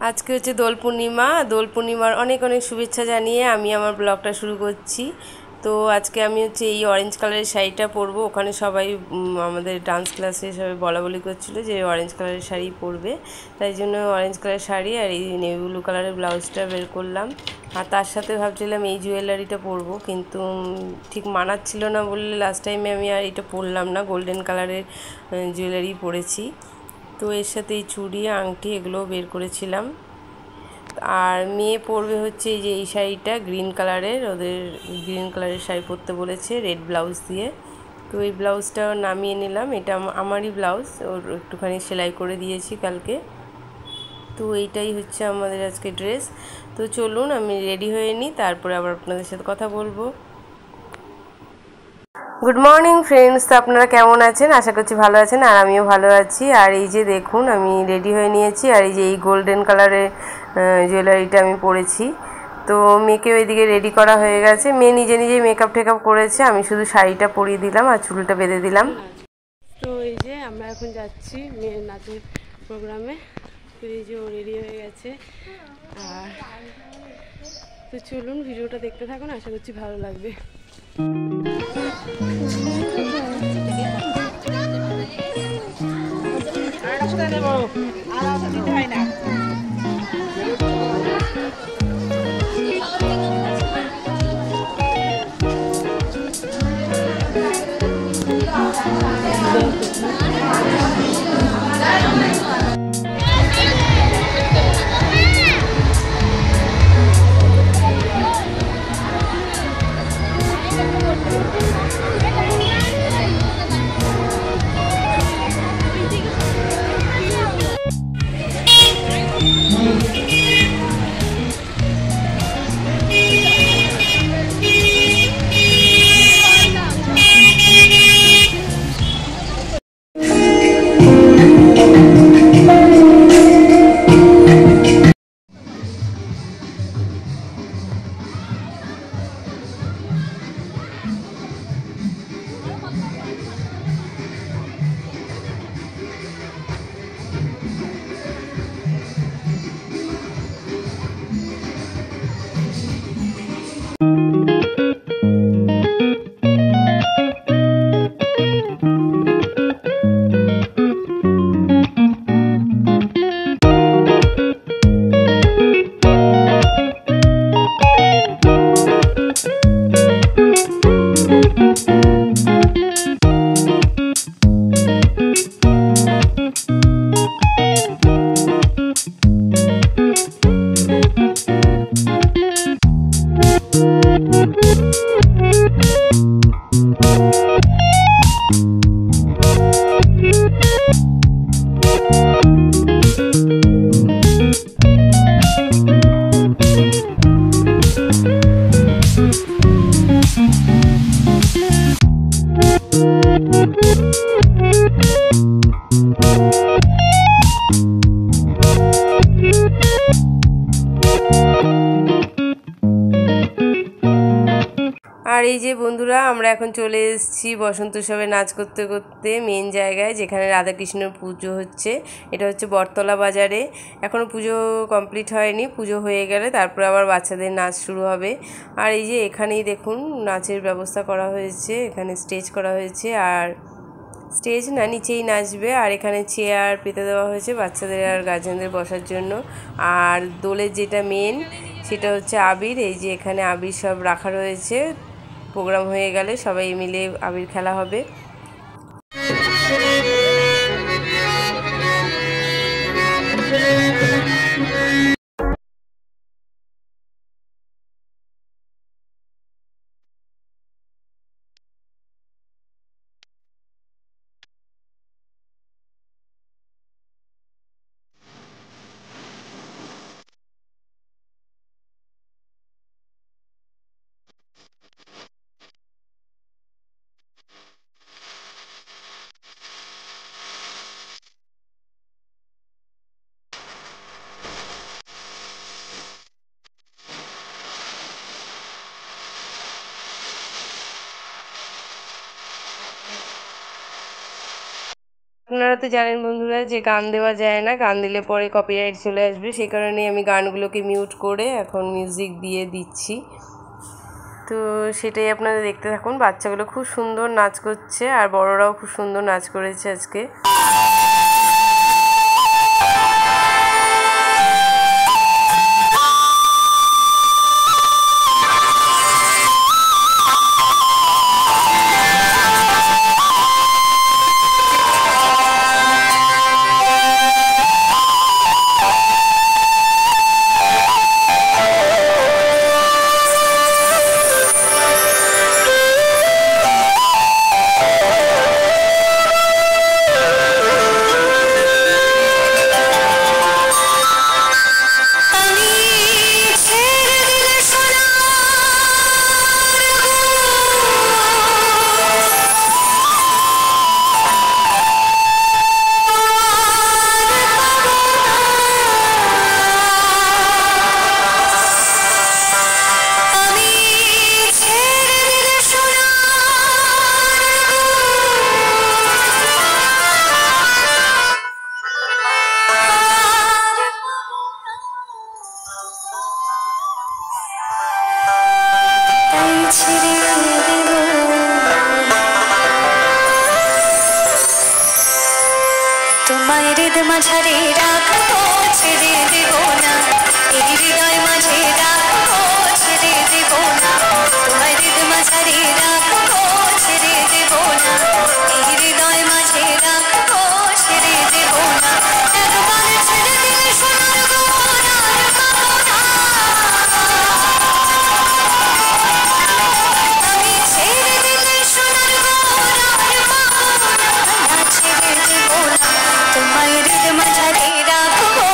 আজকে হচ্ছে দোল পূর্ণিমা। দোল পূর্ণিমার অনেক অনেক শুভেচ্ছা জানিয়ে আমি আমার ব্লগটা শুরু করছি। তো আজকে আমি হচ্ছে এই অরেঞ্জ কালারের শাড়িটা পরবো। ওখানে সবাই আমাদের ডান্স ক্লাসে সবাই বলা বলি করছিলো যে অরেঞ্জ কালারের শাড়ি পরবে, তাই জন্য অরেঞ্জ কালারের শাড়ি আর এই নেভি ব্লু কালারের ব্লাউজটা বের করলাম। আর তার সাথে ভাবছিলাম এই জুয়েলারিটা পরবো, কিন্তু ঠিক মানাচ্ছিল না বললে লাস্ট টাইমে আমি আর এটা পরলাম না, গোল্ডেন কালারের জুয়েলারি পরেছি। তো এর সাথে এই চুড়ি আংটি এগুলোও বের করেছিলাম। আর মেয়ে পরবে হচ্ছে এই যে এই শাড়িটা গ্রিন কালারের, ওদের গ্রিন কালারের শাড়ি পরতে বলেছে রেড ব্লাউজ দিয়ে। তো এই ব্লাউজটা নামিয়ে নিলাম, এটা আমারই ব্লাউজ, ওর একটুখানি সেলাই করে দিয়েছি কালকে। তো এইটাই হচ্ছে আমাদের আজকে ড্রেস। তো চলুন আমি রেডি হয়ে নিই, তারপরে আবার আপনাদের সাথে কথা বলবো। গুড মর্নিং ফ্রেন্ডস, তো আপনারা কেমন আছেন? আশা করছি ভালো আছেন, আর আমিও ভালো আছি। আর এই যে দেখুন আমি রেডি হয়ে নিয়েছি, আর এই যে এই গোল্ডেন কালারের জুয়েলারিটা আমি পরেছি। তো মেয়েকেও এদিকে রেডি করা হয়ে গেছে, মেয়ে নিজে নিজেই মেকআপ টেকআপ করেছে, আমি শুধু শাড়িটা পরিয়ে দিলাম আর চুলটা বেঁধে দিলাম। তো এই যে আমরা এখন যাচ্ছি মেয়ের নাচের প্রোগ্রামে। তো এই যে ও রেডি হয়ে গেছে। আর তো চলুন ভিডিওটা দেখতে থাকুন, আশা করছি ভালো লাগবে। আর এই যে বন্ধুরা আমরা এখন চলে এসেছি বসন্ত উৎসবে নাচ করতে করতে মেন জায়গায়, যেখানে রাধাকৃষ্ণের পুজো হচ্ছে। এটা হচ্ছে বটতলা বাজারে। এখনও পুজো কমপ্লিট হয়নি, পুজো হয়ে গেলে তারপরে আবার বাচ্চাদের নাচ শুরু হবে। আর এই যে এখানেই দেখুন নাচের ব্যবস্থা করা হয়েছে, এখানে স্টেজ করা হয়েছে, আর স্টেজ না নিচেই নাচবে। আর এখানে চেয়ার পেতে দেওয়া হয়েছে বাচ্চাদের আর গার্জেনদের বসার জন্য। আর দোলের যেটা মেন সেটা হচ্ছে আবির, এই যে এখানে আবির সব রাখা রয়েছে, প্রোগ্রাম হয়ে গেলে সবাই মিলে আবির খেলা হবে। আপনারা তো জানেন বন্ধুরা যে গান দেওয়া যায় না, গান দিলে পরে কপিরাইট চলে আসবে, সেই কারণে আমি গানগুলোকে মিউট করে এখন মিউজিক দিয়ে দিচ্ছি। তো সেটাই আপনারা দেখতে থাকুন। বাচ্চাগুলো খুব সুন্দর নাচ করছে আর বড়রাও খুব সুন্দর নাচ করেছে আজকে। তোমায় হৃদ মাঝারে রাখবো, ছেড়ে দেব না, এই হৃদয় মাঝে রাখবো, ছেড়ে দেব না। তোমায় হৃদ মাঝারে রাখবো, ছেড়ে দেব না, এই হৃদয় মাঝে রাখবো, ছেড়ে দেব না। একবার ছেড়ে দিলে সোনার গোর আর পাবো না, আমি ছেড়ে দিলে সোনার গোর আর পাবো না, ছেড়ে দেব না। তোমায় হৃদ মাঝারে রাখবো,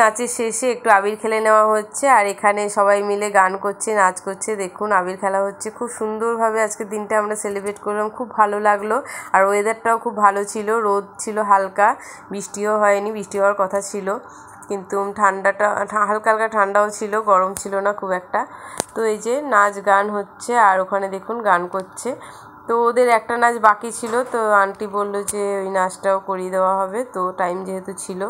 নাচের শেষে একটু আবির খেলে নেওয়া হচ্ছে, আর এখানে সবাই মিলে গান করছে, নাচ করছে। দেখুন আবির খেলা হচ্ছে, খুব সুন্দরভাবে আজকের দিনটা আমরা সেলিব্রেট করলাম, খুব ভালো লাগলো। আর ওয়েদারটাও খুব ভালো ছিল, রোদ ছিল হালকা, বৃষ্টিও হয়নি, বৃষ্টি হওয়ার কথা ছিল, কিন্তু ঠান্ডাটা হালকা হালকা ঠান্ডাও ছিল, গরম ছিল না খুব একটা। তো এই যে নাচ গান হচ্ছে, আর ওখানে দেখুন গান করছে। তো ওদের একটা নাচ বাকি ছিল, তো আন্টি বললো যে ওই নাচটাও করিয়ে দেওয়া হবে, তো টাইম যেহেতু ছিল।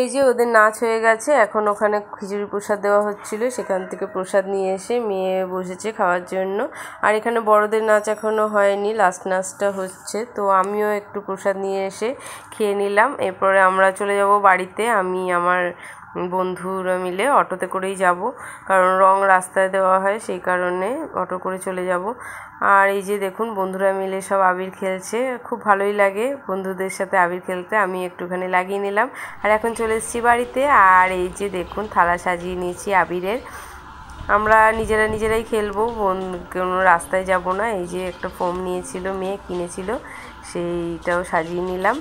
এই যে ওদের নাচ হয়ে গেছে, এখন ওখানে খিচুড়ি প্রসাদ দেওয়া হচ্ছিল, সেখান থেকে প্রসাদ নিয়ে এসে মেয়ে বসেছে খাওয়ার জন্য। আর এখানে বড়দের নাচ এখনও হয়নি, লাস্ট নাচটা হচ্ছে, তো আমিও একটু প্রসাদ নিয়ে এসে খেয়ে নিলাম। এরপরে আমরা চলে যাব বাড়িতে, আমি আমার বন্ধুরা মিলে অটোতে করেই যাব, কারণ রং রাস্তায় দেওয়া হয়, সেই কারণে অটো করে চলে যাব। আর এই যে দেখুন বন্ধুরা মিলে সব আবির খেলছে, খুব ভালোই লাগে বন্ধুদের সাথে আবির খেলতে। আমি একটুখানি লাগিয়ে নিলাম, আর এখন চলে এসেছি বাড়িতে। আর এই যে দেখুন থালা সাজিয়ে নিয়েছি আবিরের, আমরা নিজেরাই খেলবো, কোনো রাস্তায় যাব না। এই যে একটা ফোম নিয়েছিল, মেয়ে কিনেছিল, সেইটাও সাজিয়ে নিলাম।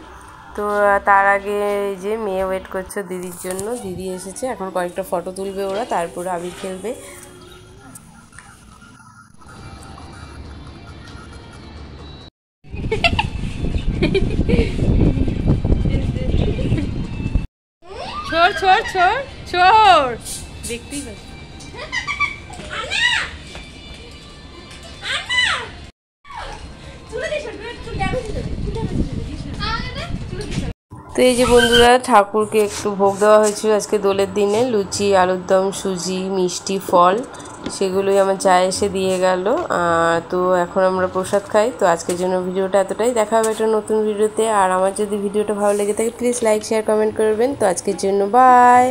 তো তার আগে এই যে মেয়ে ওয়েট করছে দিদির জন্য, দিদি এসেছে, এখন কয়েকটা ফটো তুলবে ওরা, তারপর আবির খেলবে। ছোড় ছোড় ছোড় ছোড়, দেখতেই পাচ্ছি। তো এই যে বন্ধুরা, ঠাকুরকে একটু ভোগ দেওয়া হয়েছিল আজকে দোলের দিনে, লুচি, আলুর দম, সুজি, মিষ্টি, ফল, সেগুলোই আমার চা এসে দিয়ে গেল। তো এখন আমরা প্রসাদ খাই। তো আজকের জন্য ভিডিওটা এতটাই, দেখা হবে একটা নতুন ভিডিওতে। আর আমার যদি ভিডিওটা ভালো লেগে থাকে প্লিজ লাইক, শেয়ার, কমেন্ট করবেন। তো আজকের জন্য বাই।